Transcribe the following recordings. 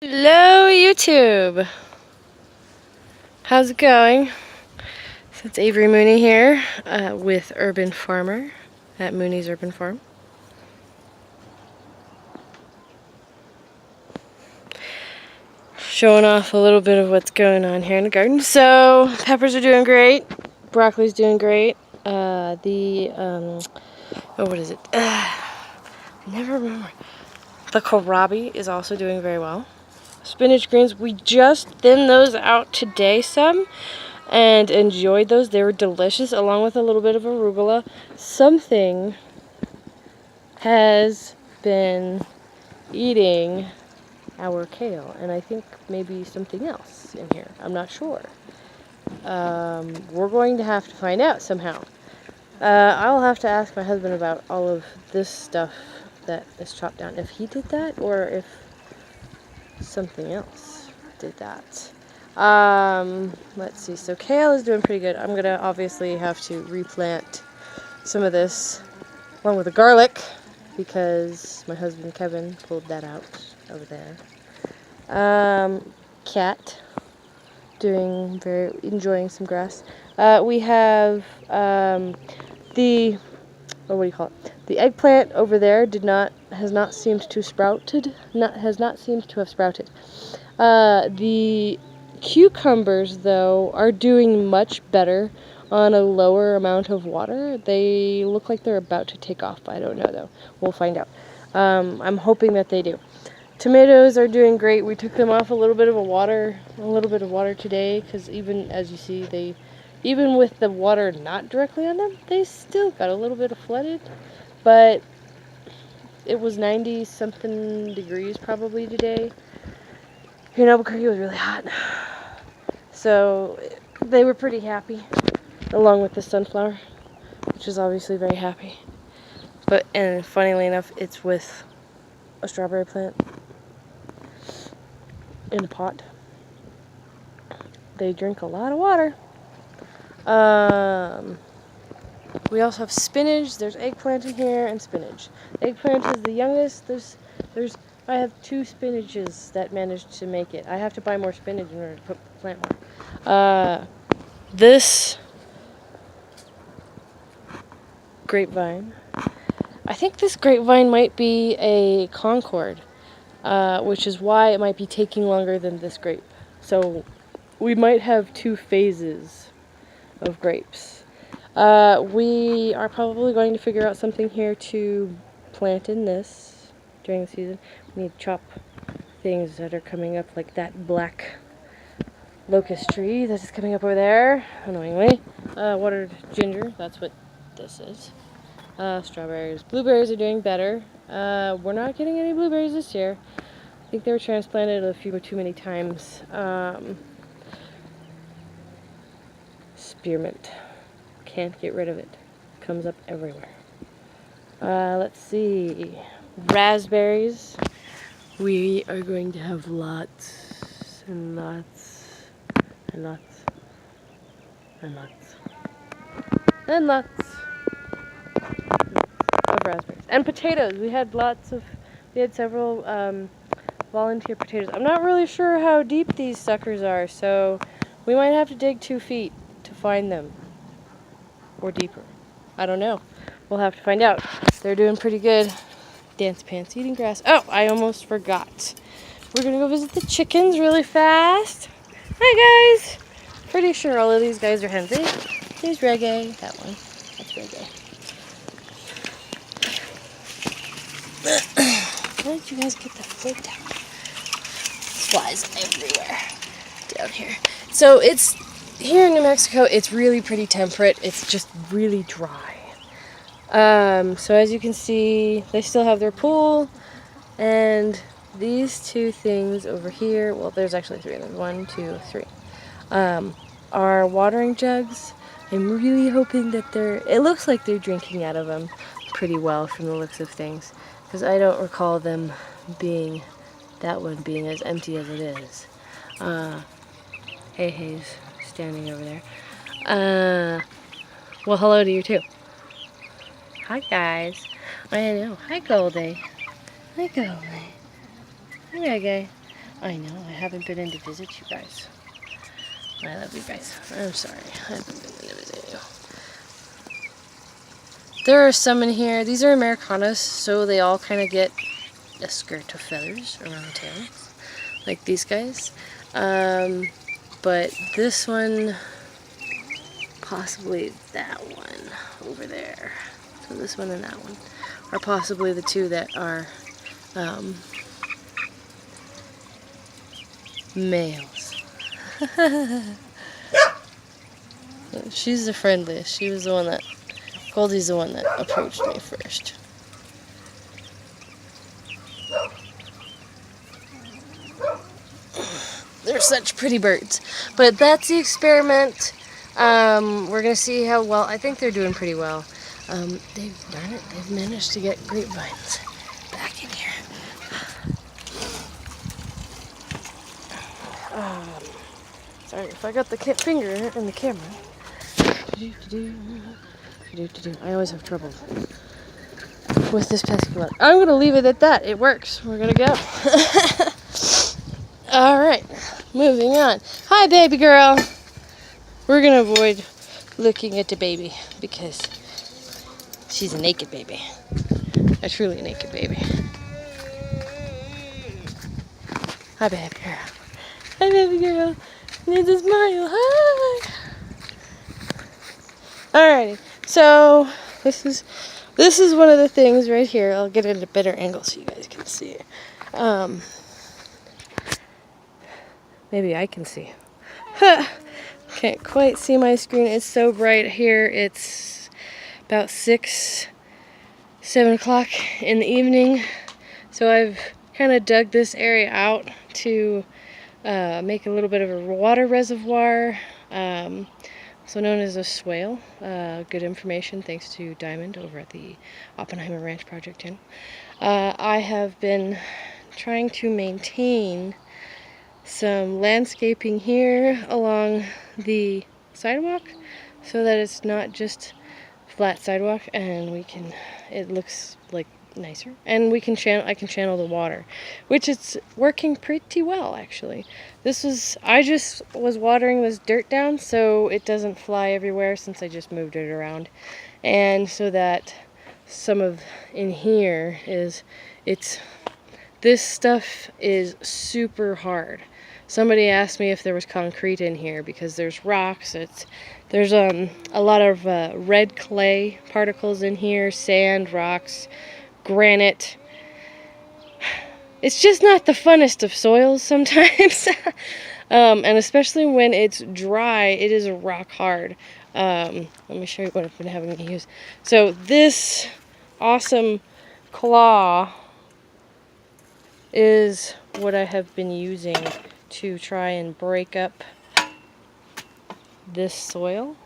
Hello YouTube! How's it going? So it's Avery Mooney here with Urban Farmer at Mooney's Urban Farm. Showing off a little bit of what's going on here in the garden. So peppers are doing great, broccoli's doing great. What is it? I never remember. The kohlrabi is also doing very well. Spinach greens, we just thinned those out today some and enjoyed those. They were delicious, along with a little bit of arugula. Something has been eating our kale, and I think maybe something else in here. I'm not sure. We're going to have to find out somehow. I'll have to ask my husband about all of this stuff that is chopped down, if he did that or if something else did that. Let's see. So kale is doing pretty good. I'm gonna obviously have to replant some of this along with the garlic because my husband Kevin pulled that out over there. Cat enjoying some grass. We have the what do you call it? The eggplant over there has not seemed to have sprouted. The cucumbers, though, are doing much better on a lower amount of water. They look like they're about to take off, but I don't know, though. We'll find out. I'm hoping that they do. Tomatoes are doing great. We took them off a little bit of water today, because even, as you see, even with the water not directly on them, they still got a little bit of flooded, but it was 90-something degrees probably today. Here in Albuquerque, it was really hot. So they were pretty happy, along with the sunflower, which is obviously very happy. And funnily enough, it's with a strawberry plant in a pot. They drink a lot of water. We also have spinach. There's eggplant in here and spinach. Eggplant is the youngest. I have 2 spinaches that managed to make it. I have to buy more spinach in order to plant more. This grapevine. I think this grapevine might be a Concord, which is why it might be taking longer than this grape. So we might have 2 phases of grapes. We are probably going to figure out something here to plant in this during the season. We need to chop things that are coming up, like that black locust tree that is coming up over there, annoyingly. Watered ginger, that's what this is. Strawberries. Blueberries are doing better. We're not getting any blueberries this year. I think they were transplanted a few too many times. Spearmint. Can't get rid of it. Comes up everywhere. Let's see. Raspberries. We are going to have lots and lots and lots and lots and lots of raspberries. And potatoes. We had several volunteer potatoes. I'm not really sure how deep these suckers are, so we might have to dig 2 feet to find them. Or deeper. I don't know. We'll have to find out. They're doing pretty good. Dance pants eating grass. Oh, I almost forgot. We're gonna go visit the chickens really fast. Hi guys. Pretty sure all of these guys are hens. There's Reggae. That one. That's Reggae. How did you guys get the float down? Flies everywhere down here. So it's here in New Mexico, it's really pretty temperate. It's just really dry. So as you can see, they still have their pool, and these 2 things over here, well, there's actually 3 of them. 1, 2, 3. Are watering jugs. I'm really hoping that it looks like they're drinking out of them pretty well from the looks of things, because I don't recall them that one being as empty as it is. Hey's standing over there. Well, hello to you too. Hi guys. I know. Hi Goldie. Hi Goldie. Hi Reggae. I know, I haven't been in to visit you guys. I love you guys. I'm sorry, I haven't been in to visit you. There are some in here. These are Americanas, so they all kind of get a skirt of feathers around the tails, like these guys. But this one, possibly that one over there. So this one and that one are possibly the two that are males. She's the friendliest. She was the one that, Goldie's the one that approached me first. They're such pretty birds. But that's the experiment. We're gonna see how well. I think they're doing pretty well. They've managed to get grapevines back in here. Sorry if I got the finger in the camera. I always have trouble with this pesky bug. I'm gonna leave it at that. It works. We're gonna go. All right, moving on. Hi, baby girl. We're gonna avoid looking at the baby because she's a naked baby. A truly naked baby. Hi, baby girl. Hi, baby girl. Needs a smile. Hi. Alrighty. So this is one of the things right here. I'll get it at a better angle so you guys can see it. Maybe I can see. Can't quite see my screen. It's so bright here. It's about 6, 7 o'clock in the evening. So I've kind of dug this area out to make a little bit of a water reservoir, so known as a swale. Good information thanks to Diamond over at the Oppenheimer Ranch Project channel. I have been trying to maintain some landscaping here along the sidewalk so that it's not just flat sidewalk, and it looks like nicer, and I can channel the water, which it's working pretty well actually. I just was watering this dirt down so it doesn't fly everywhere since I just moved it around, and so that some of in here this stuff is super hard. Somebody asked me if there was concrete in here because there's rocks. There's a lot of red clay particles in here, sand, rocks, granite. It's just not the funnest of soils sometimes. And especially when it's dry, it is rock hard. Let me show you what I've been having to use. So this awesome claw is what I have been using to try and break up this soil.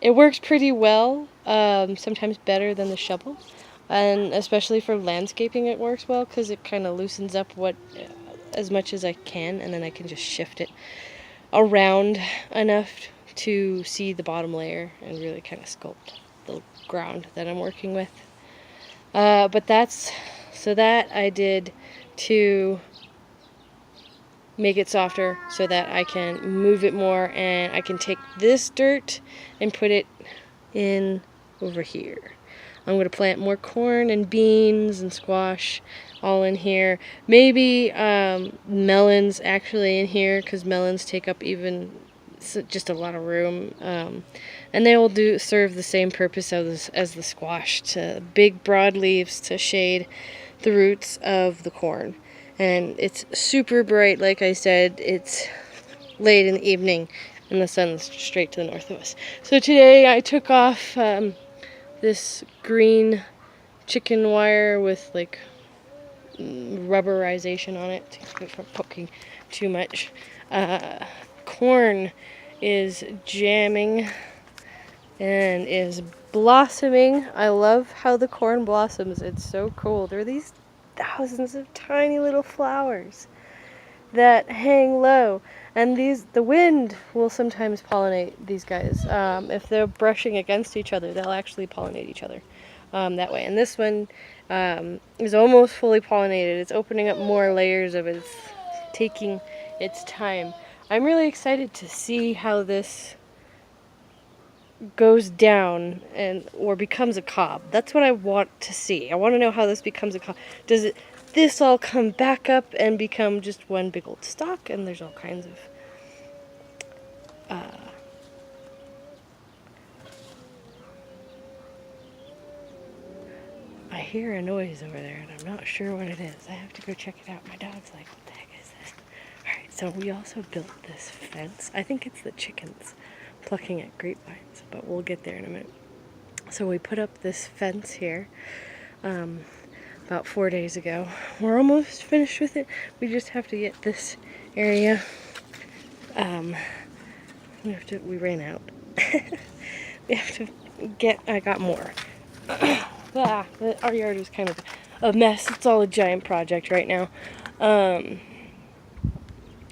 It works pretty well, sometimes better than the shovel, and especially for landscaping it works well because it kind of loosens up as much as I can, and then I can just shift it around enough to see the bottom layer and really kind of sculpt the ground that I'm working with. But that I did to make it softer so that I can move it more, and I can take this dirt and put it in over here. I'm going to plant more corn and beans and squash all in here. Maybe melons actually in here because melons take up just a lot of room. And they will serve the same purpose as the squash, to big broad leaves to shade the roots of the corn. And it's super bright, like I said. It's late in the evening and the sun's straight to the north of us. So today I took off this green chicken wire with like rubberization on it to keep it from poking too much. Corn is jamming and is blossoming. I love how the corn blossoms. It's so cool. There are these thousands of tiny little flowers that hang low, and the wind will sometimes pollinate these guys. If they're brushing against each other, they'll actually pollinate each other that way. And this one is almost fully pollinated. It's opening up more layers of its taking its time. I'm really excited to see how this goes down or becomes a cob. That's what I want to see. I want to know how this becomes a cob. Does this all come back up and become just one big old stalk, and there's all kinds of I hear a noise over there, and I'm not sure what it is. I have to go check it out. My dog's like, what the heck is this? Alright, so we also built this fence. I think it's the chickens plucking at grapevines, but we'll get there in a minute. So we put up this fence here about 4 days ago. We're almost finished with it. We just have to get this area. We ran out. We have to get, I got more. Our yard is kind of a mess. It's all a giant project right now,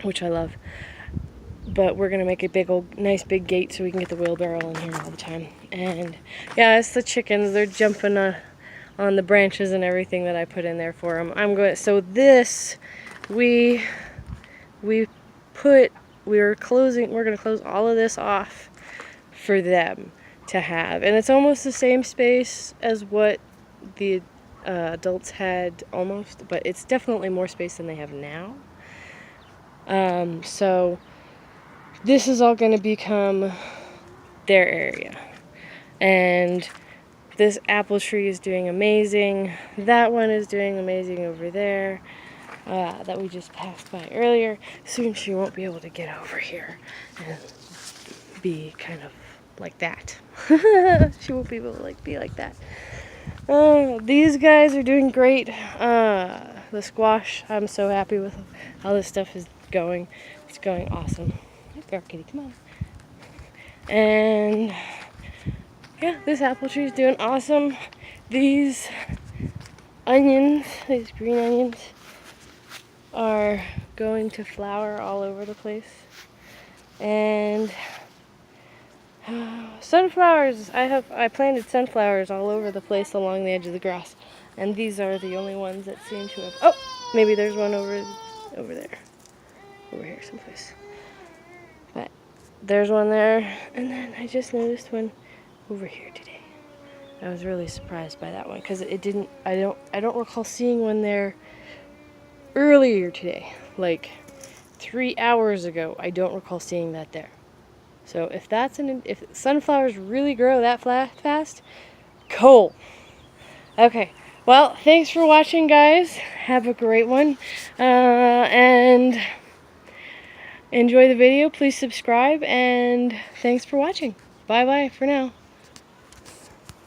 which I love. But we're gonna make a nice big gate so we can get the wheelbarrow in here all the time. And yeah, it's the chickens. They're jumping on the branches and everything that I put in there for them. So this, we're gonna close all of this off for them to have, and it's almost the same space as what the adults had almost, but it's definitely more space than they have now. So this is all going to become their area, and this apple tree is doing amazing. That one is doing amazing over there, that we just passed by earlier. Soon she won't be able to get over here and be kind of like that. She won't be able to be like that. These guys are doing great. The squash, I'm so happy with how this stuff is going. It's going awesome. Go, kitty, come on. And yeah, this apple tree is doing awesome. These onions, these green onions, are going to flower all over the place. And sunflowers, I planted sunflowers all over the place along the edge of the grass, and these are the only ones that seem to have, oh, maybe there's one over there, over here someplace, but there's one there, and then I just noticed one over here today. I was really surprised by that one, because I don't recall seeing one there earlier today, like 3 hours ago. I don't recall seeing that there. So if sunflowers really grow that fast, cool. Okay, well, thanks for watching, guys. Have a great one, and enjoy the video. Please subscribe, and thanks for watching. Bye-bye for now.